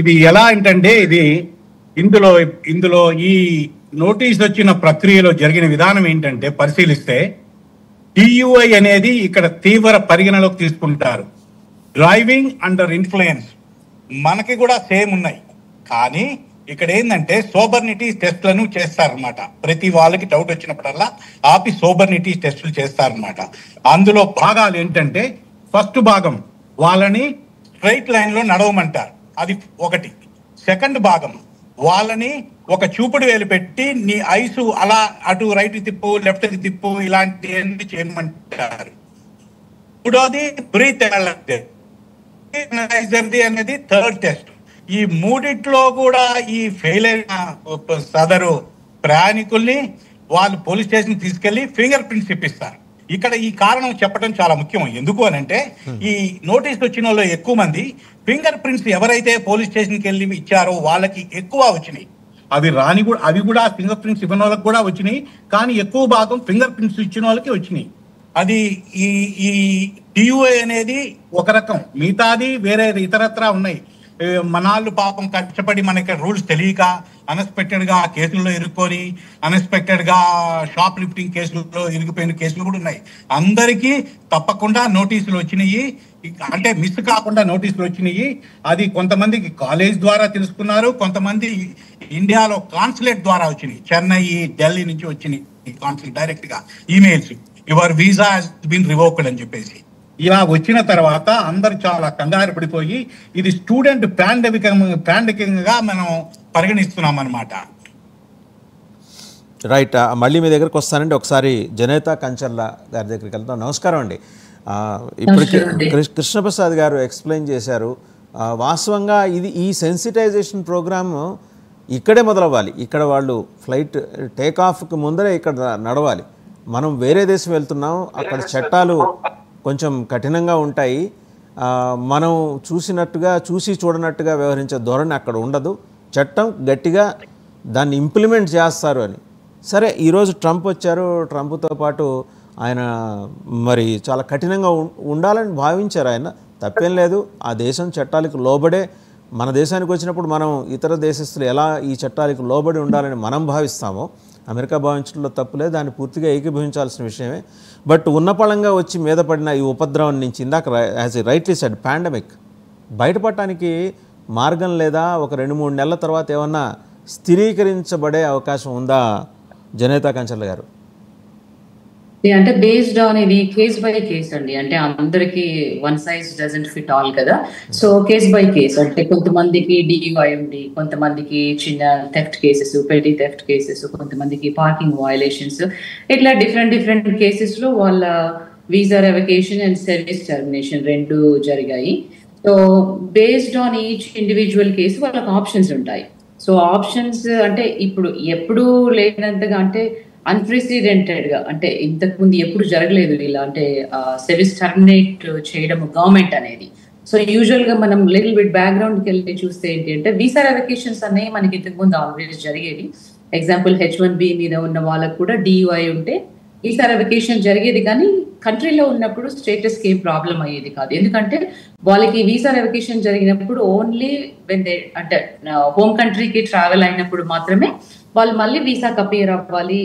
ఇది ఎలా ఏంటంటే ఇది ఇందులో ఇందులో ఈ నోటీస్ వచ్చిన ప్రక్రియలో జరిగిన విధానం ఏంటంటే పరిశీలిస్తే డియుఐ అనేది ఇక్కడ తీవ్ర పరిగణలోకి తీసుకుంటారు. డ్రైవింగ్ అండర్ ఇన్ఫ్లుయెన్స్ మనకి కూడా సేమ్ ఉన్నాయి, కానీ ఇక్కడ ఏంటంటే సోబర్నిటీ టెస్ట్లను చేస్తారనమాట. ప్రతి వాళ్ళకి డౌట్ వచ్చినప్పుడల్లా ఆపి సోబర్నిటీ టెస్టులు చేస్తారనమాట. అందులో భాగాలు ఏంటంటే ఫస్ట్ భాగం వాళ్ళని స్ట్రైట్ లైన్ లో నడవమంటారు, అది ఒకటి. సెకండ్ భాగం వాళ్ళని ఒక చూపుడు వేలు పెట్టి నీ ఐసు అలా అటు రైట్ తిప్పు లెఫ్ట్ తిప్పు ఇలాంటివన్నీ చేయమంటారు. మూడోది బ్రీత్ అనేది థర్డ్ టెస్ట్. ఈ మూడిట్లో కూడా ఈ ఫెయిల్ అయిన సదరు ప్రయాణికుల్ని వాళ్ళు పోలీస్ స్టేషన్ తీసుకెళ్లి ఫింగర్ ప్రింట్స్ ఇప్పిస్తారు. ఇక్కడ ఈ కారణం చెప్పడం చాలా ముఖ్యం. ఎందుకు అని అంటే ఈ నోటీస్ వచ్చిన వాళ్ళు ఎక్కువ మంది ఫింగర్ ప్రింట్స్ ఎవరైతే పోలీస్ స్టేషన్కి వెళ్ళి ఇచ్చారో వాళ్ళకి ఎక్కువ వచ్చినాయి. అవి కూడా ఫింగర్ ప్రింట్స్ ఇవ్వని వాళ్ళకి కూడా వచ్చినాయి, కానీ ఎక్కువ భాగం ఫింగర్ ప్రింట్స్ ఇచ్చిన వాళ్ళకి వచ్చినాయి. అది ఈ డియుఐ అనేది ఒక రకం, మిగతాది వేరే ఇతరత్రా ఉన్నాయి. మనాళ్ళు పాపం కష్టపడి మనకి రూల్స్ తెలియక అన్ఎక్స్పెక్టెడ్ గా కేసుల్లో ఇరుక్కొని అన్ఎక్స్పెక్టెడ్ గా షాప్ లిఫ్టింగ్ కేసుల్లో ఇరిగిపోయిన కేసులు కూడా ఉన్నాయి. అందరికీ తప్పకుండా నోటీసులు వచ్చినాయి, అంటే మిస్ కాకుండా నోటీసులు వచ్చినాయి. అది కొంతమందికి కాలేజ్ ద్వారా తెలుసుకున్నారు, కొంతమంది ఇండియాలో కాన్సులేట్ ద్వారా వచ్చినాయి. చెన్నై, ఢిల్లీ నుంచి వచ్చినాయి కాన్సులేట్ డైరెక్ట్ గా emails, your visa has been revoked అని చెప్పేసి. ఇలా వచ్చిన తర్వాత అందరు చాలా కంగారు పడిపోయి ఇది స్టూడెంట్ పాండమికంగా మనం పరిగణిస్తున్నాం అన్నమాట. రైట్, మళ్ళీ మీ దగ్గరకు వస్తానండి. ఒకసారి జనేత కంచర్ల గారి దగ్గరికి వెళ్తాం. నమస్కారం అండి. ఇప్పటికే కృష్ణప్రసాద్ గారు ఎక్స్ప్లెయిన్ చేశారు. వాస్తవంగా ఈ సెన్సిటైజేషన్ ప్రోగ్రామ్ ఇక్కడే మొదలవ్వాలి. ఇక్కడ వాళ్ళు ఫ్లైట్ టేక్ ఆఫ్కి ముందరే ఇక్కడ నడవాలి. మనం వేరే దేశం వెళ్తున్నాం, అక్కడ చట్టాలు కొంచెం కఠినంగా ఉంటాయి. మనం చూసి చూడనట్టుగా వ్యవహరించే ధోరణి అక్కడ ఉండదు. చట్టం గట్టిగా దాన్ని ఇంప్లిమెంట్ చేస్తారు అని. సరే, ఈరోజు ట్రంప్ వచ్చారు. ట్రంప్తో పాటు ఆయన మరి చాలా కఠినంగా ఉండాలని భావించారు. ఆయన తప్పేం లేదు. ఆ దేశం చట్టాలకు లోబడే, మన దేశానికి వచ్చినప్పుడు మనం ఇతర దేశస్తులు ఎలా ఈ చట్టాలకు లోబడి ఉండాలని మనం భావిస్తామో అమెరికా భావించడంలో తప్పులేదు, దాన్ని పూర్తిగా ఏకీభవించాల్సిన విషయమే. బట్ ఉన్నపళంగా వచ్చి మీద పడిన ఈ ఉపద్రవం నుంచి ఇందాక as a rightly said pandemic బయటపడటానికి మార్గం లేదా? ఒక 2-3 నెలల తర్వాత ఏమన్నా స్థిరీకరించబడే అవకాశం ఉందా జనేత కంచర్ల గారు? అంటే బేస్డ్ ఆన్ ఇది కేస్ బై కేస్ అండి. అంటే అందరికి one size doesn't fit all కదా. సో కేస్ బై కేస్ అంటే కొంతమందికి డియుఐ ఉంది, కొంతమందికి చిన్న థెఫ్ట్ కేసెస్, పెట్టి థెఫ్ట్ కేసెస్, కొంతమందికి పార్కింగ్ వయలేషన్స్, ఇట్లా డిఫరెంట్ కేసెస్ లో వాళ్ళ వీసా రెవకేషన్ అండ్ సర్వీస్ టర్మినేషన్ 2 జరిగాయి. So based on each individual case వాళ్ళకి ఆప్షన్స్ ఉంటాయి. సో ఆప్షన్స్ అంటే ఇప్పుడు ఎప్పుడు లేనంతగా అంటే అన్ప్రెసిడెంటెడ్ గా, అంటే ఇంతకుముందు ఎప్పుడు జరగలేదు ఇలా అంటే సర్వీస్ టర్మినేట్ చేయడం గవర్నమెంట్ అనేది. సో యూజువల్ గా మనం లిటిల్ బిట్ బ్యాక్గ్రౌండ్కి వెళ్ళి చూస్తే ఏంటి అంటే వీసా రెవకేషన్స్ అనేవి మనకి ఇంతకుముందు ఆల్వేస్ జరిగేది. ఎగ్జాంపుల్ H1B మీద ఉన్న వాళ్ళకు కూడా డియుఐ ఉంటే వీసా రెవకేషన్ జరిగేది, కానీ కంట్రీలో ఉన్నప్పుడు స్టేటస్కి ఏం ప్రాబ్లం అయ్యేది కాదు. ఎందుకంటే వాళ్ళకి వీసా రెవకేషన్ జరిగినప్పుడు ఓన్లీ వెన్ దే అంటే హోమ్ కంట్రీకి ట్రావెల్ అయినప్పుడు మాత్రమే వాళ్ళు మళ్ళీ వీసాకి అపియర్ అవ్వాలి.